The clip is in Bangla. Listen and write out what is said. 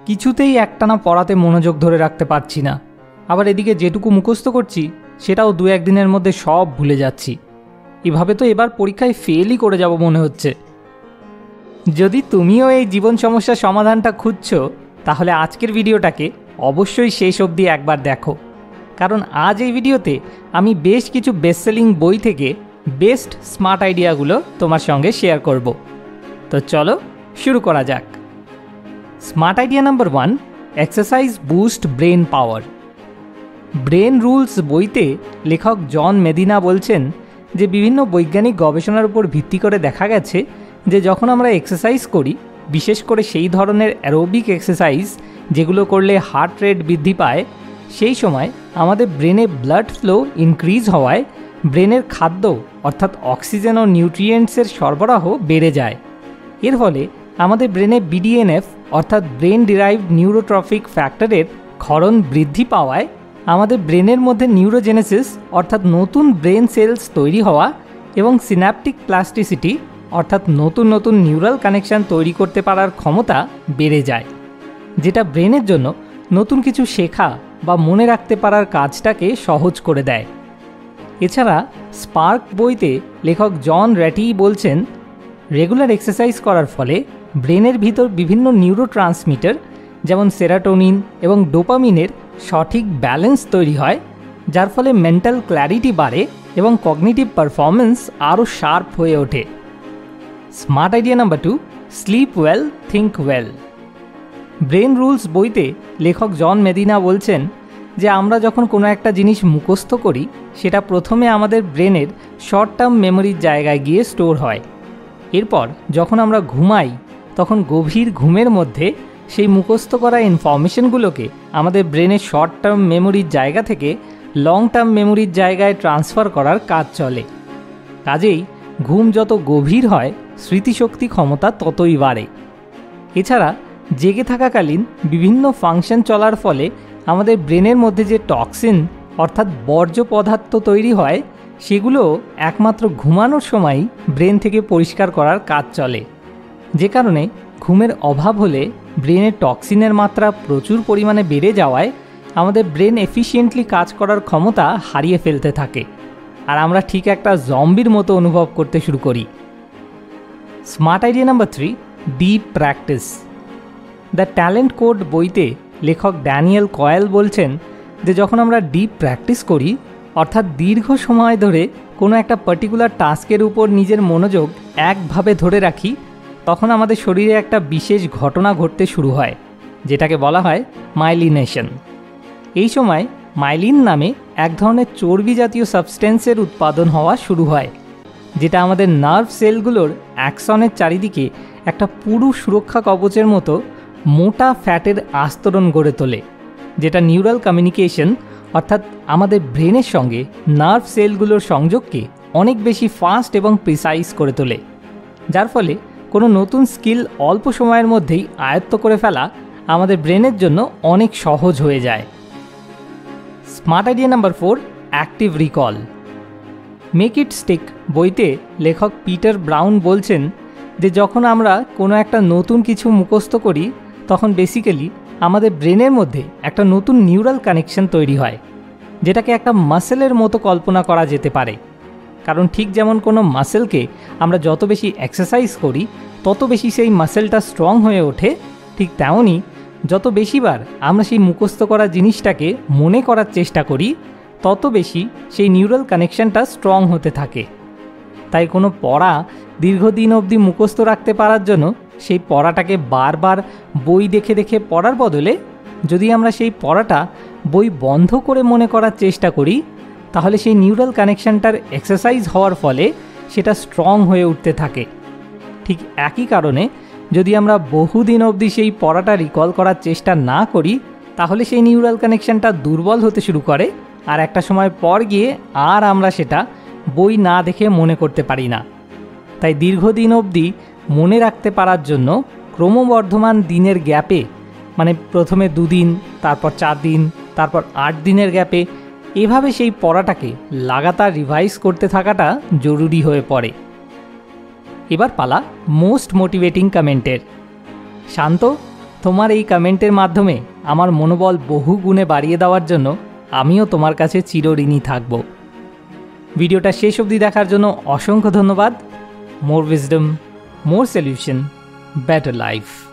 কিছুতেই একটানা পড়াতে মনোযোগ ধরে রাখতে পারছি না। আবার এদিকে যেটুকু মুখস্থ করছি সেটাও 2-1 দিনের মধ্যে সব ভুলে যাচ্ছি। এভাবে তো এবার পরীক্ষায় ফেলই করে যাব মনে হচ্ছে। যদি তুমিও এই জীবন সমস্যার সমাধানটা খুঁজছো, তাহলে আজকের ভিডিওটাকে অবশ্যই শেষ অবধি একবার দেখো, কারণ আজ এই ভিডিওতে আমি বেশ কিছু বেস্ট সেলিং বই থেকে বেস্ট স্মার্ট আইডিয়াগুলো তোমার সঙ্গে শেয়ার করব। তো চলো শুরু করা যাক। Smart idea number 1, exercise boost brain পাওয়ার। ব্রেন রুলস বইতে লেখক জন মেদিনা বলছেন যে বিভিন্ন বৈজ্ঞানিক গবেষণার উপর ভিত্তি করে দেখা গেছে যে যখন আমরা এক্সারসাইজ করি, বিশেষ করে সেই ধরনের অ্যারোবিক এক্সারসাইজ যেগুলো করলে হার্ট রেট বৃদ্ধি পায়, সেই সময় আমাদের ব্রেনে ব্লাড ফ্লো ইনক্রিজ হওয়ায় ব্রেনের খাদ্য অর্থাৎ অক্সিজেন ও নিউট্রিয়েন্টসের সরবরাহ বেড়ে যায়। এর ফলে আমাদের ব্রেনে BDNF অর্থাৎ ব্রেন ডিরাইভড নিউরোট্রফিক ফ্যাক্টরের ক্ষরণ বৃদ্ধি পাওয়ায় আমাদের ব্রেনের মধ্যে নিউরোজেনেসিস অর্থাৎ নতুন ব্রেন সেলস তৈরি হওয়া এবং সিন্যাপটিক প্লাস্টিসিটি অর্থাৎ নতুন নতুন নিউরাল কানেকশন তৈরি করতে পারার ক্ষমতা বেড়ে যায়, যেটা ব্রেনের জন্য নতুন কিছু শেখা বা মনে রাখতে পারার কাজটাকে সহজ করে দেয়। এছাড়া স্পার্ক বইতে লেখক জন র্যাটি বলছেন, রেগুলার এক্সারসাইজ করার ফলে ব্রেনের ভিতর বিভিন্ন নিউরোট্রান্সমিটার যেমন সেরাটোনিন এবং ডোপামিনের সঠিক ব্যালেন্স তৈরি হয়, যার ফলে মেন্টাল ক্ল্যারিটি বাড়ে এবং কগনিটিভ পারফরমেন্স আরও শার্প হয়ে ওঠে। Smart idea number 2, slip well think well. Brain rules বইতে লেখক জন মেদিনা বলছেন যে আমরা যখন কোনো একটা জিনিস মুখস্থ করি, সেটা প্রথমে আমাদের ব্রেনের শর্ট টার্ম মেমোরির জায়গায় গিয়ে স্টোর হয়। এরপর যখন আমরা ঘুমাই, তখন গভীর ঘুমের মধ্যে সেই মুখস্থ করা ইনফরমেশনগুলোকে আমাদের ব্রেনের শর্ট টার্ম মেমোরির জায়গা থেকে লং টার্ম মেমোরির জায়গায় ট্রান্সফার করার কাজ চলে। কাজেই ঘুম যত গভীর হয়, স্মৃতিশক্তি ক্ষমতা ততই বাড়ে। এছাড়া জেগে থাকাকালীন বিভিন্ন ফাংশন চলার ফলে আমাদের ব্রেনের মধ্যে যে টক্সিন অর্থাৎ বর্জ্য পদার্থ তৈরি হয়, সেগুলো একমাত্র ঘুমানোর সময়ই ব্রেন থেকে পরিষ্কার করার কাজ চলে, যে কারণে ঘুমের অভাব হলে ব্রেনের টক্সিনের মাত্রা প্রচুর পরিমাণে বেড়ে যাওয়ায় আমাদের ব্রেন এফিশিয়েন্টলি কাজ করার ক্ষমতা হারিয়ে ফেলতে থাকে, আর আমরা ঠিক একটা জম্বির মতো অনুভব করতে শুরু করি। Smart idea number 3, deep practice. The talent code বইতে লেখক ড্যানিয়েল কয়েল বলছেন যে যখন আমরা ডিপ প্র্যাকটিস করি, অর্থাৎ দীর্ঘ সময় ধরে কোনো একটা পার্টিকুলার টাস্কের উপর নিজের মনোযোগ একভাবে ধরে রাখি, তখন আমাদের শরীরে একটা বিশেষ ঘটনা ঘটতে শুরু হয়, যেটাকে বলা হয় মাইলিনেশন। এই সময় মাইলিন নামে এক ধরনের চর্বি জাতীয় সাবস্টেন্সের উৎপাদন হওয়া শুরু হয়, যেটা আমাদের নার্ভ সেলগুলোর অ্যাক্সনের চারিদিকে একটা পুরু সুরক্ষা কবচের মতো মোটা ফ্যাটের আস্তরণ গড়ে তোলে, যেটা নিউরাল কমিউনিকেশন অর্থাৎ আমাদের ব্রেনের সঙ্গে নার্ভ সেলগুলোর সংযোগকে অনেক বেশি ফাস্ট এবং প্রিসাইজ করে তোলে, যার ফলে কোনো নতুন স্কিল অল্প সময়ের মধ্যেই আয়ত্ত করে ফেলা আমাদের ব্রেনের জন্য অনেক সহজ হয়ে যায়। Smart idea number 4, active recall. Make it stick বইতে লেখক পিটার ব্রাউন বলছেন যে যখন আমরা কোনো একটা নতুন কিছু মুখস্থ করি, তখন বেসিক্যালি আমাদের ব্রেনের মধ্যে একটা নতুন নিউরাল কানেকশন তৈরি হয়, যেটাকে একটা মাসেলের মতো কল্পনা করা যেতে পারে। কারণ ঠিক যেমন কোনো মাসেলকে আমরা যত বেশি এক্সারসাইজ করি তত বেশি সেই মাসেলটা স্ট্রং হয়ে ওঠে, ঠিক তেমনই যত বেশিবার আমরা সেই মুখস্থ করা জিনিসটাকে মনে করার চেষ্টা করি, তত বেশি সেই নিউরাল কানেকশনটা স্ট্রং হতে থাকে। তাই কোনো পড়া দীর্ঘদিন অবধি মুখস্থ রাখতে পারার জন্য সেই পড়াটাকে বারবার বই দেখে দেখে পড়ার বদলে যদি আমরা সেই পড়াটা বই বন্ধ করে মনে করার চেষ্টা করি, তাহলে সেই নিউরাল কানেকশনটার এক্সারসাইজ হওয়ার ফলে সেটা স্ট্রং হয়ে উঠতে থাকে। ঠিক একই কারণে যদি আমরা বহুদিন অবধি সেই পড়াটা রিকল করার চেষ্টা না করি, তাহলে সেই নিউরাল কানেকশনটা দুর্বল হতে শুরু করে, আর একটা সময় পর গিয়ে আর আমরা সেটা বই না দেখে মনে করতে পারি না। তাই দীর্ঘদিন অবধি মনে রাখতে পারার জন্য ক্রমবর্ধমান দিনের গ্যাপে, মানে প্রথমে 2 দিন, তারপর 4 দিন, তারপর 8 দিনের গ্যাপে এভাবে সেই পড়াটাকে লাগাতার রিভাইজ করতে থাকাটা জরুরি হয়ে পড়ে। এবার পালা মোস্ট মোটিভেটিং কমেন্টের। শান্ত, তোমার এই কমেন্টের মাধ্যমে আমার মনোবল বহু গুণে বাড়িয়ে দেওয়ার জন্য আমিও তোমার কাছে চিরঋণী থাকব। ভিডিওটা শেষ অবধি দেখার জন্য অসংখ্য ধন্যবাদ। মোর উইজডম, মোর সলিউশন, বেটার লাইফ।